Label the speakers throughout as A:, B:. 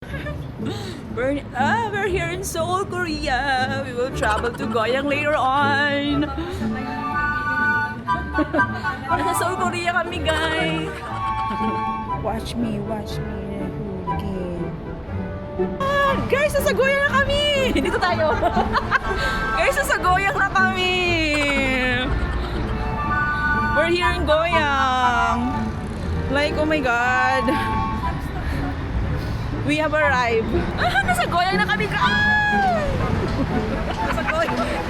A: We're here in Seoul, Korea. We will travel to Goyang later on. Nasa Seoul, Korea kami, guys. Watch me. Guys, nasa Goyang na kami. Dito tayo. Guys, nasa Goyang na kami. We're here in Goyang. Like, oh my God. We have arrived. Nasa Goyang na kami, guys. Nasa Goyang na kami.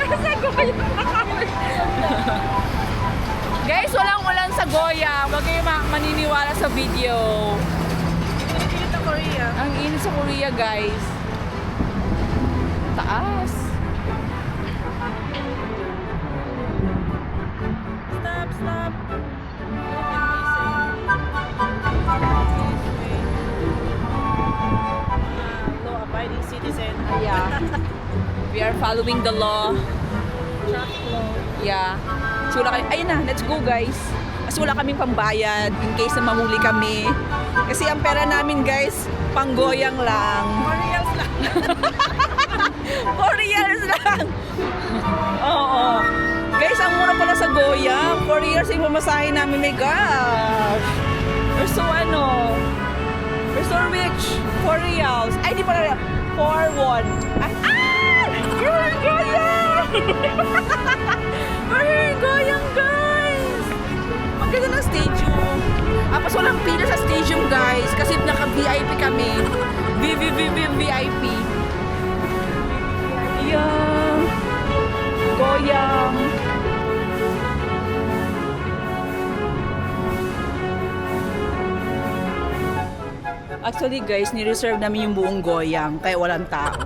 A: Guys, walang ulan sa Goyang. Huwag kayo maniniwala sa video. Ang init sa Korea. Ang init sa Korea, guys. Taas. Stop.
B: Law-abiding citizen.
A: Yeah. We are following the law.
B: Traffic law.
A: Yeah. So, ayun na, let's go, guys. Kasi wala kaming pambayad in case na mahuli kami. Kasi ang pera namin, guys, panggoyang lang.
B: 4 reals lang.
A: 4 reals lang. Oo. Guys, ang mura pala sa Goyang. 4 reals yung pamasahe namin. My gosh. We're so rich. 4 reals. Ay, di pala. 4-1. We're in Goyang! We're here in Goyang, guys! Ang ganda ng stadium. Pas walang pila sa stadium, guys. Kasi naka-VIP kami. VIP. Yeah. Goyang. Actually, guys, ni-reserve namin yung buong Goyang. Kaya walang tao.